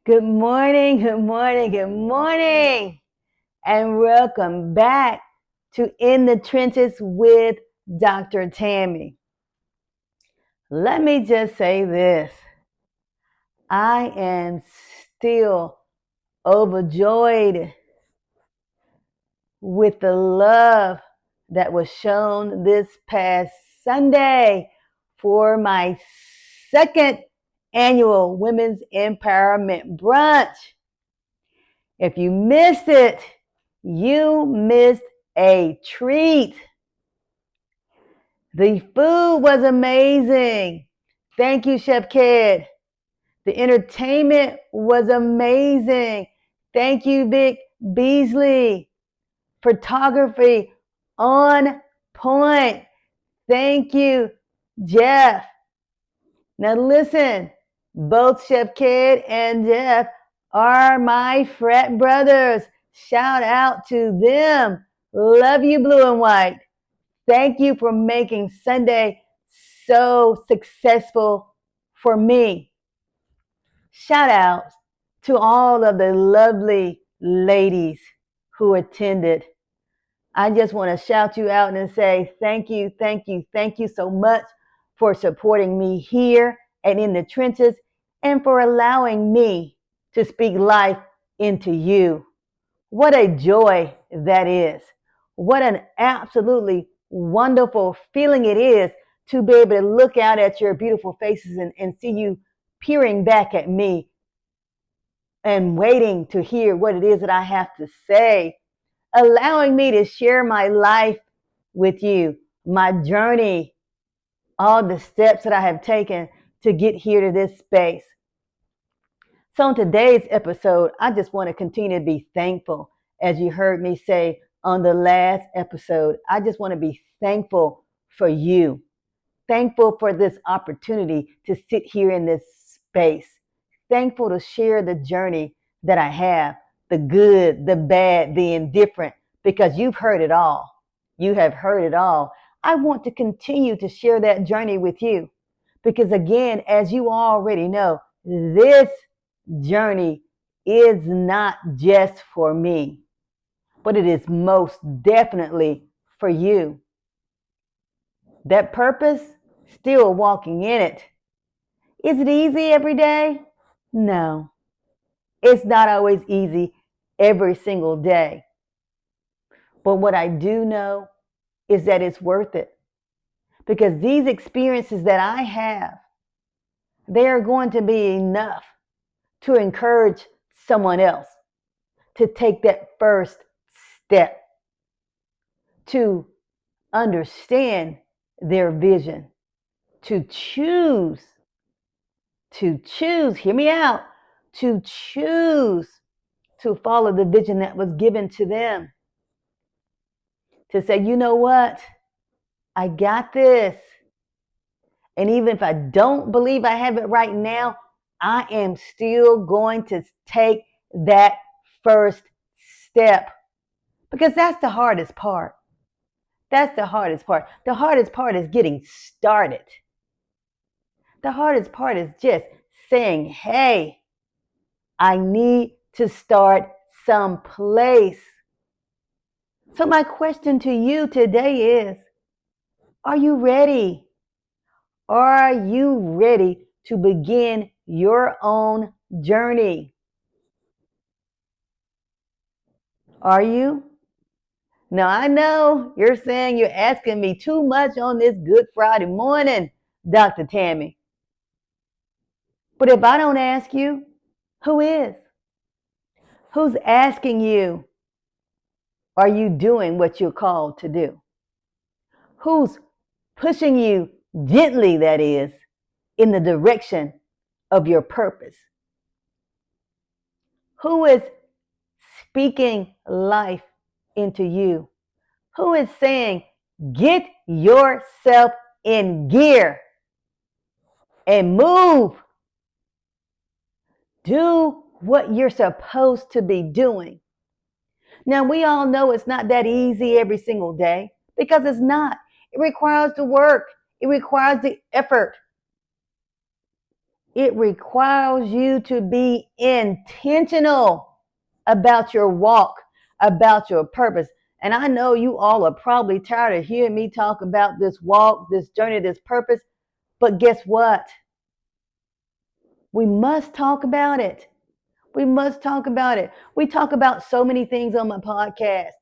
Good morning, good morning, good morning, and welcome back to In the Trenches with Dr. Tammy. Let me just say this. I am still overjoyed with the love that was shown this past Sunday for my second annual Women's Empowerment Brunch. If you missed it, you missed a treat. The food was amazing. Thank you, Chef Kid. The entertainment was amazing. Thank you, Vic Beasley. Photography on point. Thank you, Jeff. Now listen, both Chef Kid and Jeff are my frat brothers. Shout out to them. Love you, Blue and White. Thank you for making Sunday so successful for me. Shout out to all of the lovely ladies who attended. I just want to shout you out and say thank you, thank you, thank you so much for supporting me here and in the trenches and for allowing me to speak life into you. What a joy that is. What an absolutely wonderful feeling it is to be able to look out at your beautiful faces and see you peering back at me and waiting to hear what it is that I have to say, allowing me to share my life with you, my journey, all the steps that I have taken to get here to this space. So in today's episode, I just want to continue to be thankful. As you heard me say on the last episode, I just want to be thankful for you. Thankful for this opportunity to sit here in this space. Thankful to share the journey that I have, the good, the bad, the indifferent, because you've heard it all. You have heard it all. I want to continue to share that journey with you because, again, as you already know, this journey is not just for me, but it is most definitely for you. That purpose, still walking in it. Is it easy every day? No, it's not always easy every single day. But what I do know is that it's worth it because these experiences that I have, they are going to be enough to encourage someone else to take that first step, to understand their vision, to choose, hear me out, to choose to follow the vision that was given to them. To say, you know what? I got this. And even if I don't believe I have it right now, I am still going to take that first step because that's the hardest part. That's the hardest part. The hardest part is getting started. The hardest part is just saying, hey, I need to start someplace. So my question to you today is, are you ready? Are you ready to begin your own journey? Are you? Now, I know you're saying you're asking me too much on this Good Friday morning, Dr. Tammy. But if I don't ask you, who is? Who's asking you, are you doing what you're called to do? Who's pushing you gently, that is, in the direction of your purpose? Who is speaking life into you? Who is saying, get yourself in gear and move? Do what you're supposed to be doing. Now, we all know it's not that easy every single day because it's not. It requires the work. It requires the effort. It requires you to be intentional about your walk, about your purpose. And I know you all are probably tired of hearing me talk about this walk, this journey, this purpose. But guess what? We must talk about it. We must talk about it. We talk about so many things on my podcast.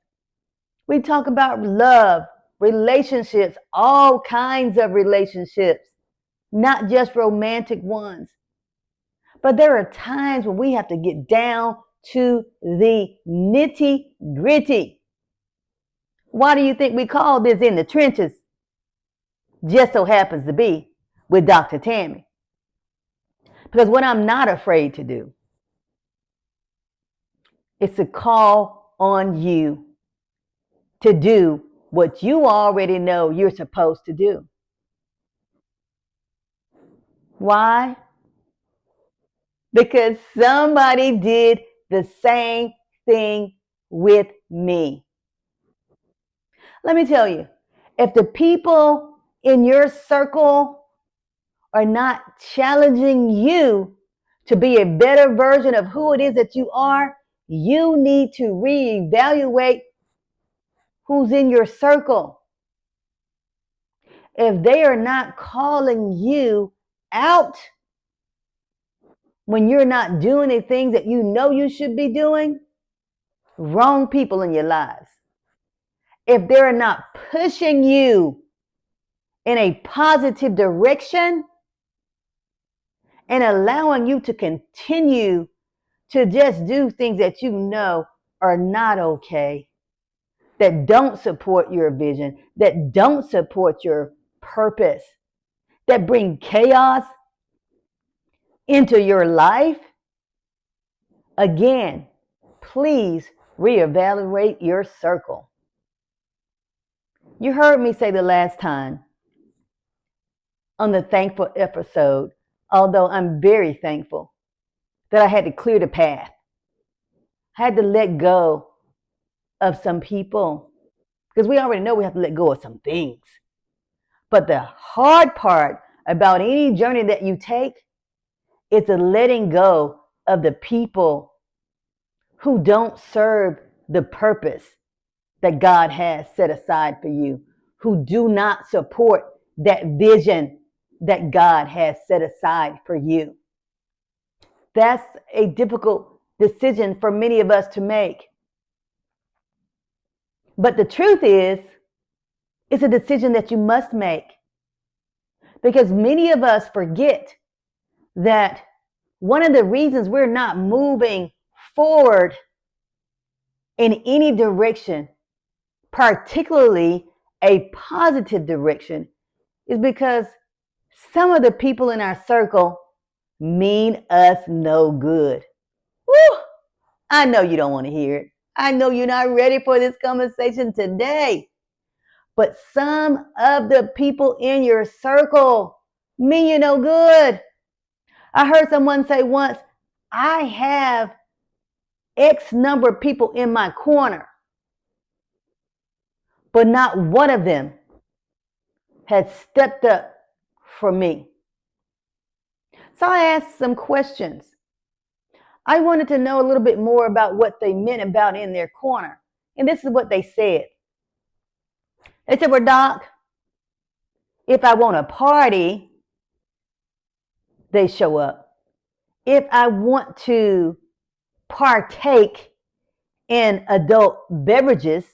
We talk about love, relationships, all kinds of relationships, not just romantic ones. But there are times when we have to get down to the nitty gritty. Why do you think we call this In the Trenches? Just so happens to be with Dr. Tammy. Because what I'm not afraid to do is to call on you to do what you already know you're supposed to do. Why? Because somebody did the same thing with me. Let me tell you, if the people in your circle are not challenging you to be a better version of who it is that you are, you need to reevaluate who's in your circle. If they are not calling you out when you're not doing the things that you know you should be doing, wrong people in your lives. If they're not pushing you in a positive direction and allowing you to continue to just do things that you know are not okay, that don't support your vision, that don't support your purpose, that bring chaos into your life, again, please reevaluate your circle. You heard me say the last time on the thankful episode, although I'm very thankful that I had to clear the path. I had to let go of some people because we already know we have to let go of some things. But the hard part about any journey that you take is the letting go of the people who don't serve the purpose that God has set aside for you, who do not support that vision that God has set aside for you. That's a difficult decision for many of us to make. But the truth is, it's a decision that you must make. Because many of us forget that one of the reasons we're not moving forward in any direction, particularly a positive direction, is because some of the people in our circle mean us no good. Woo! I know you don't want to hear it. I know you're not ready for this conversation today. But some of the people in your circle mean you no good. I heard someone say once, I have X number of people in my corner, but not one of them has stepped up for me. So I asked some questions. I wanted to know a little bit more about what they meant about in their corner. And this is what they said. They said, well, Doc, if I want a party, they show up. If I want to partake in adult beverages,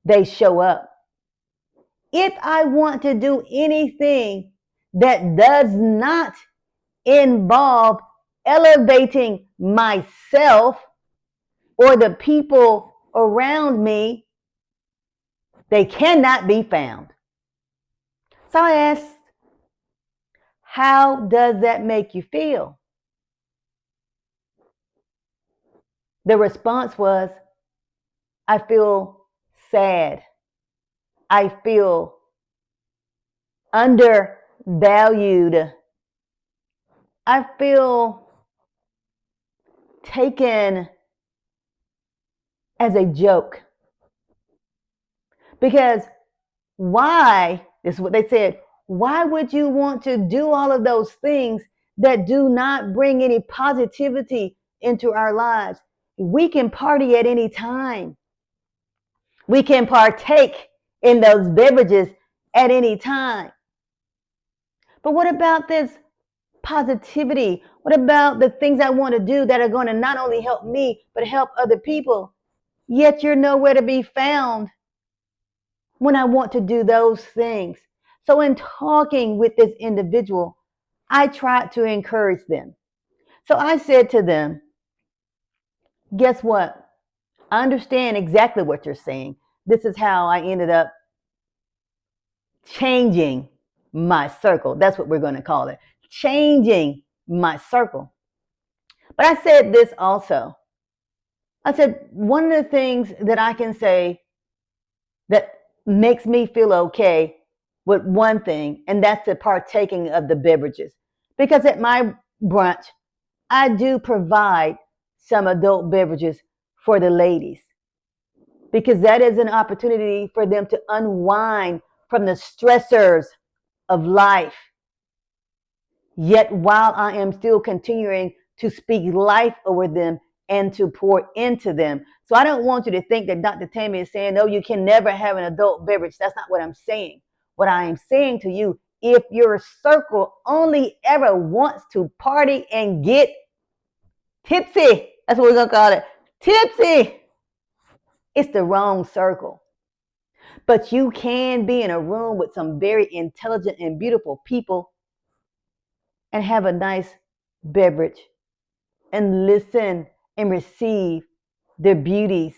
they show up. If I want to do anything that does not involve elevating myself or the people around me, they cannot be found. So I asked, how does that make you feel? The response was, I feel sad. I feel undervalued. I feel taken as a joke. Because why, this is what they said, why would you want to do all of those things that do not bring any positivity into our lives. We can party at any time. We can partake in those beverages at any time. But what about this positivity? What about the things I want to do that are going to not only help me, but help other people? Yet you're nowhere to be found when I want to do those things. So in talking with this individual, I tried to encourage them. So I said to them, guess what? I understand exactly what you're saying. This is how I ended up changing my circle. That's what we're going to call it. Changing my circle. But I said this also. I said, one of the things that I can say that makes me feel okay with one thing, and that's the partaking of the beverages. Because at my brunch, I do provide some adult beverages for the ladies, because that is an opportunity for them to unwind from the stressors of life. Yet while I am still continuing to speak life over them and to pour into them. So I don't want you to think that Dr. Tammy is saying, no, you can never have an adult beverage. That's not what I'm saying. What I am saying to you, if your circle only ever wants to party and get tipsy, that's what we're going to call it, tipsy, it's the wrong circle. But you can be in a room with some very intelligent and beautiful people and have a nice beverage and listen and receive their beauties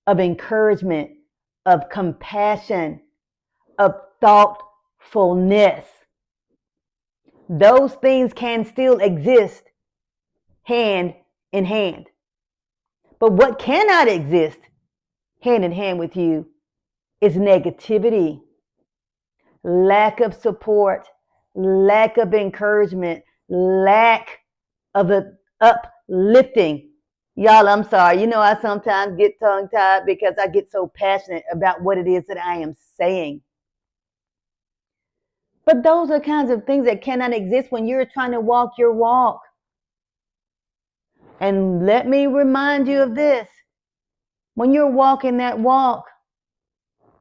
of encouragement, of compassion, of thoughtfulness. Those things can still exist hand in hand. But what cannot exist hand in hand with you is negativity, lack of support, lack of encouragement, lack of uplifting. Y'all, I'm sorry. You know, I sometimes get tongue-tied because I get so passionate about what it is that I am saying. But those are kinds of things that cannot exist when you're trying to walk your walk. And let me remind you of this. When you're walking that walk,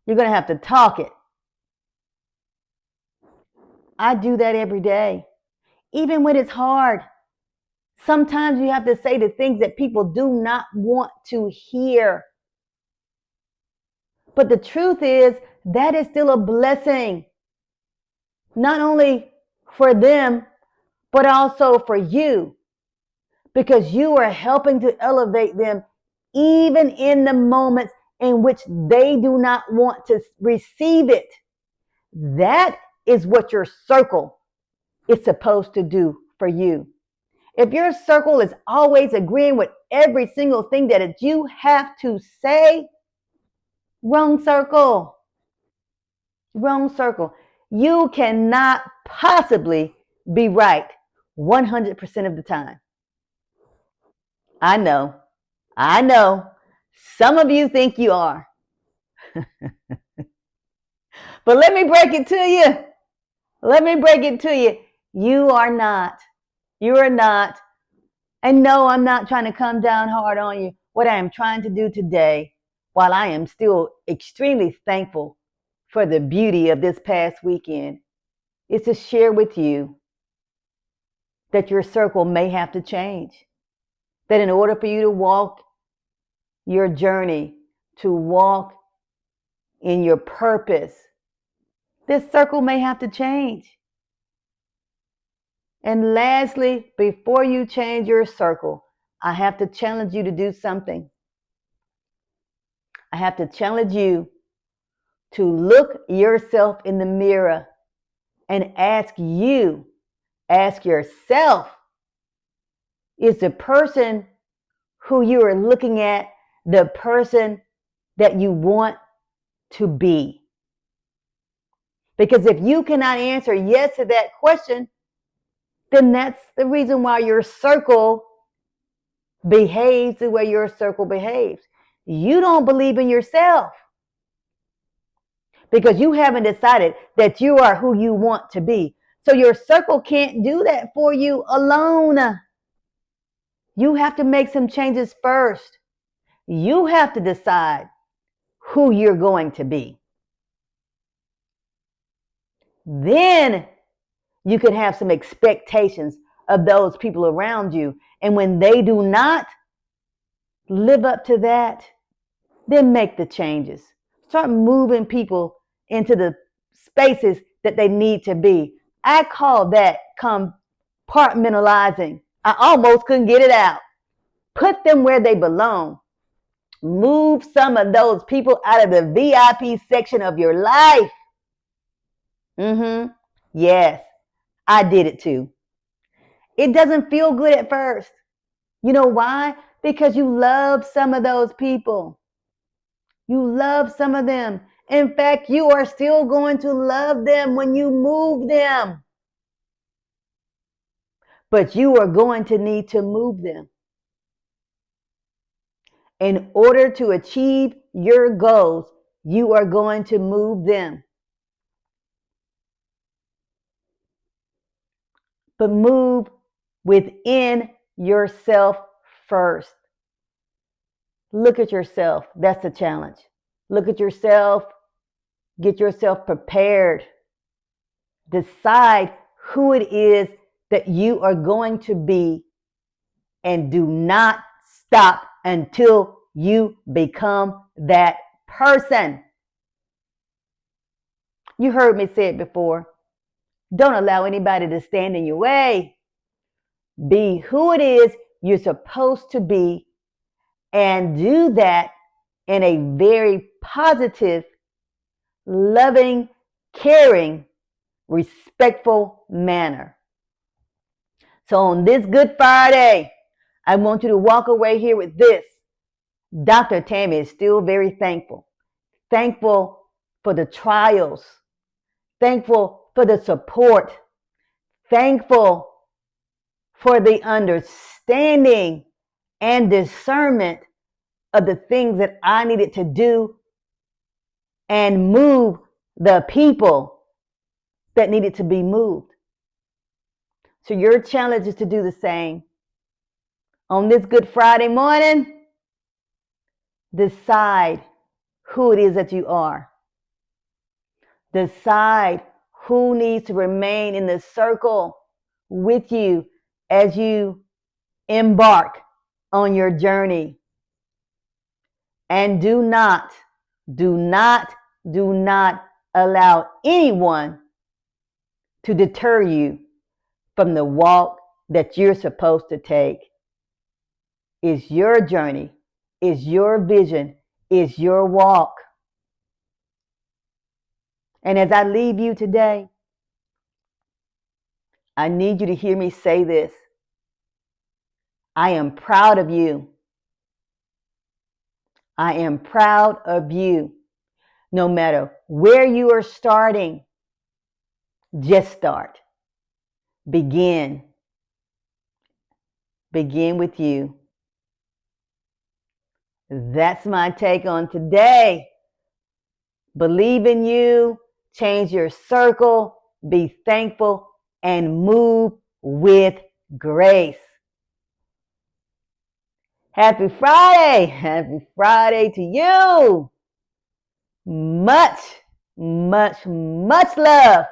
you're going to have to talk it. I do that every day. Even when it's hard. Sometimes you have to say the things that people do not want to hear. But the truth is, that is still a blessing. Not only for them, but also for you. Because you are helping to elevate them even in the moments in which they do not want to receive it. That is what your circle is supposed to do for you. If your circle is always agreeing with every single thing that you have to say, wrong circle. Wrong circle. You cannot possibly be right 100% of the time. I know. Some of you think you are. But let me break it to you. You are not. You are not. And no, I'm not trying to come down hard on you. What I am trying to do today, while I am still extremely thankful for the beauty of this past weekend, is to share with you that your circle may have to change. That in order for you to walk your journey, to walk in your purpose, this circle may have to change. And lastly, before you change your circle, I have to challenge you to do something. I have to challenge you to look yourself in the mirror and ask yourself, is the person who you are looking at the person that you want to be? Because if you cannot answer yes to that question, then that's the reason why your circle behaves the way your circle behaves. You don't believe in yourself because you haven't decided that you are who you want to be. So your circle can't do that for you alone. You have to make some changes first. You have to decide who you're going to be. Then you can have some expectations of those people around you. And when they do not live up to that, then make the changes. Start moving people into the spaces that they need to be. I call that compartmentalizing. I almost couldn't get it out. Put them where they belong. Move some of those people out of the VIP section of your life. Yes, I did it too. It doesn't feel good at first. You know why? Because you love some of those people. You love some of them. In fact, you are still going to love them when you move them. But you are going to need to move them. In order to achieve your goals, you are going to move them. But move within yourself first. Look at yourself. That's the challenge. Look at yourself. Get yourself prepared. Decide who it is that you are going to be, and do not stop until you become that person. You heard me say it before. Don't allow anybody to stand in your way. Be who it is you're supposed to be, and do that in a very positive, loving, caring, respectful manner. So on this Good Friday, I want you to walk away here with this. Dr. Tammy is still very thankful. Thankful for the trials. Thankful for the support. Thankful for the understanding and discernment of the things that I needed to do and move the people that needed to be moved. So your challenge is to do the same. On this Good Friday morning, decide who it is that you are. Decide who needs to remain in the circle with you as you embark on your journey. And do not allow anyone to deter you from the walk that you're supposed to take. It's your journey, it's your vision, it's your walk. And as I leave you today, I need you to hear me say this. I am proud of you. I am proud of you. No matter where you are starting, just start. Begin. Begin with you. That's my take on today. Believe in you, change your circle, be thankful, and move with grace. Happy Friday! Happy Friday to you! Much love.